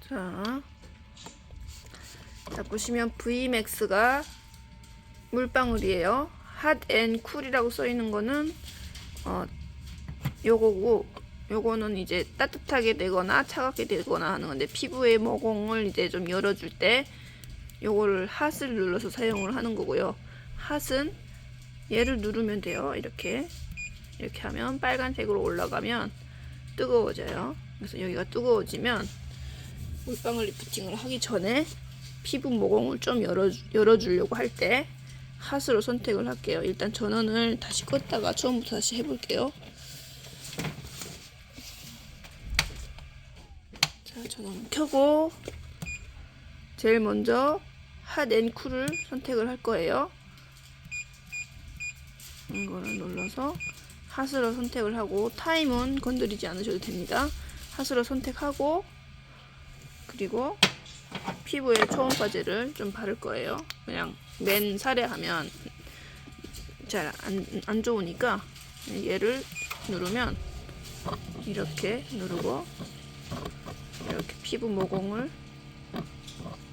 자 보시면 Vmax가 물방울이에요. 핫앤쿨이라고 써 있는 거는 요거고, 요거는 이제 따뜻하게 되거나 차갑게 되거나 하는 건데, 피부의 모공을 이제 좀 열어줄 때 요거를 핫을 눌러서 사용을 하는 거고요. 핫은 얘를 누르면 돼요. 이렇게 하면 빨간색으로 올라가면 뜨거워져요. 그래서 여기가 뜨거워지면 물방울 리프팅을 하기 전에 피부 모공을 좀 열어주려고 할 때 핫으로 선택을 할게요. 일단 전원을 다시 껐다가 처음부터 다시 해볼게요. 자, 전원 켜고 제일 먼저 핫앤쿨을 선택을 할 거예요. 이거를 눌러서 핫으로 선택을 하고, 타임은 건드리지 않으셔도 됩니다. 핫으로 선택하고, 그리고 피부에 초음파제를 좀 바를 거예요. 그냥 맨 살에 하면 잘 안 좋으니까 얘를 누르면 이렇게 누르고, 이렇게 피부 모공을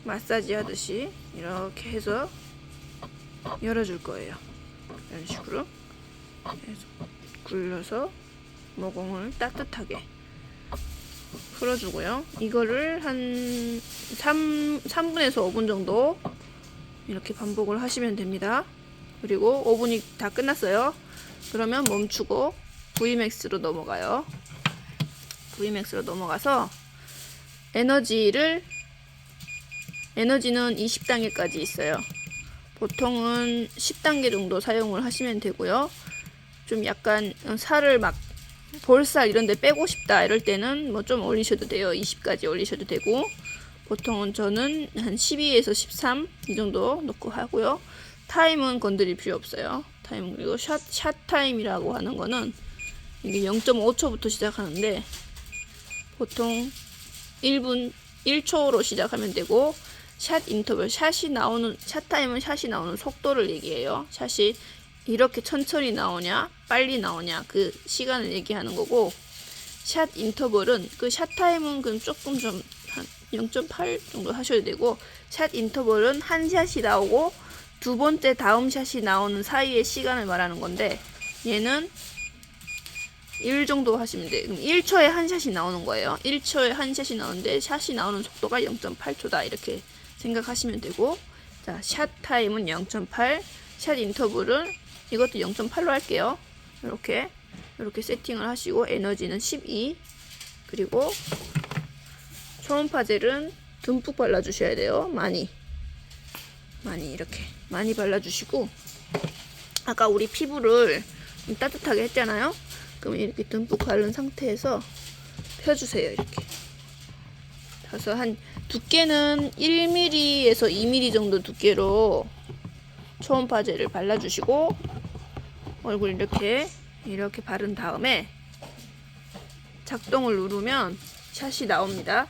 마사지 하듯이 이렇게 해서 열어줄 거예요. 이런 식으로 해서 굴려서 모공을 따뜻하게 풀어주고요. 이거를 한 3분에서 5분 정도 이렇게 반복을 하시면 됩니다. 그리고 5분이 다 끝났어요. 그러면 멈추고 Vmax로 넘어가요. Vmax로 넘어가서 에너지는 20단계까지 있어요. 보통은 10단계 정도 사용을 하시면 되고요. 좀 약간 살을 막 볼살 이런 데 빼고 싶다 이럴 때는 뭐 좀 올리셔도 돼요. 20까지 올리셔도 되고, 보통은 저는 한 12에서 13 이 정도 넣고 하고요. 타임은 건드릴 필요 없어요. 타임, 그리고 샷 타임이라고 하는 거는 이게 0.5초부터 시작하는데 보통 1분 1초로 시작하면 되고, 샷 인터벌, 샷 타임은 샷이 나오는 속도를 얘기해요. 샷이 이렇게 천천히 나오냐 빨리 나오냐 그 시간을 얘기하는 거고, 샷 인터벌은 그 샷 타임은 그럼 조금 좀 한 0.8 정도 하셔야 되고, 샷 인터벌은 한 샷이 나오고 두 번째 다음 샷이 나오는 사이의 시간을 말하는 건데, 얘는 1 정도 하시면 돼요. 그럼 1초에 한 샷이 나오는 거예요. 1초에 한 샷이 나오는데 샷이 나오는 속도가 0.8초다 이렇게 생각하시면 되고, 자, 샷 타임은 0.8, 샷 인터벌은 이것도 0.8로 할게요. 이렇게 세팅을 하시고, 에너지는 12, 그리고 초음파 젤은 듬뿍 발라주셔야 돼요. 많이 이렇게 많이 발라주시고, 아까 우리 피부를 좀 따뜻하게 했잖아요. 그럼 이렇게 듬뿍 바른 상태에서 펴주세요. 이렇게 펴서 한 두께는 1mm에서 2mm 정도 두께로 초음파 젤을 발라주시고, 얼굴 이렇게 바른 다음에 작동을 누르면 샷이 나옵니다.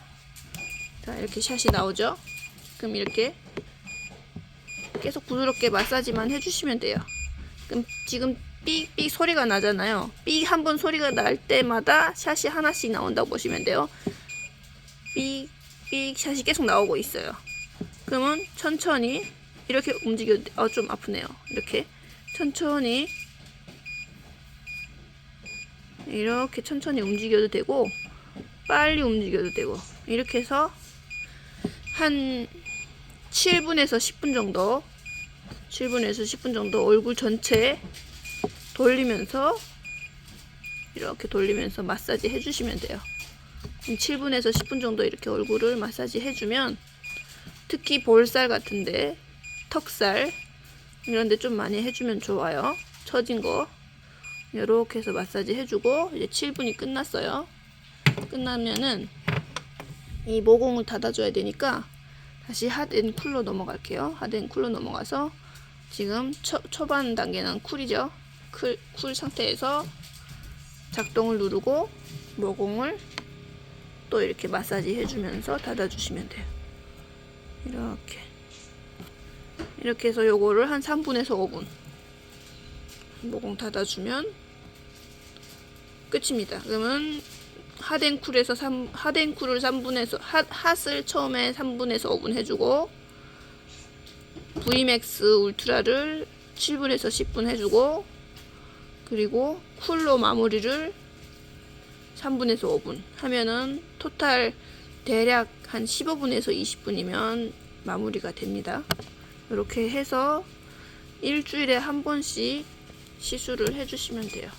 자, 이렇게 샷이 나오죠. 그럼 이렇게 계속 부드럽게 마사지만 해주시면 돼요. 그럼 지금 삑삑 소리가 나잖아요. 삑 한번 소리가 날 때마다 샷이 하나씩 나온다고 보시면 돼요. 삑삑 샷이 계속 나오고 있어요. 그러면 천천히 이렇게 움직여도 좀 아프네요. 이렇게 천천히 이렇게 천천히 움직여도 되고, 빨리 움직여도 되고, 이렇게 해서 한 7분에서 10분 정도 얼굴 전체 이렇게 돌리면서 마사지 해주시면 돼요. 7분에서 10분 정도 이렇게 얼굴을 마사지 해주면, 특히 볼살 같은데, 턱살 이런데 좀 많이 해주면 좋아요. 처진 거 이렇게 해서 마사지 해주고, 이제 7분이 끝났어요. 끝나면은 이 모공을 닫아줘야 되니까 다시 핫앤쿨로 넘어갈게요. 핫앤쿨로 넘어가서 지금 초반 단계는 쿨이죠. 쿨 상태에서 작동을 누르고 모공을 또 이렇게 마사지 해주면서 닫아주시면 돼요. 이렇게 해서 요거를 한 3분에서 5분 모공 닫아주면 끝입니다. 그러면 핫앤쿨을 3분에서 핫을 처음에 3분에서 5분 해주고 VMAX 울트라를 7분에서 10분 해주고 그리고 쿨로 마무리를 3분에서 5분 하면은 토탈 대략 한 15분에서 20분이면 마무리가 됩니다. 이렇게 해서 일주일에 한 번씩 시술을 해주시면 돼요.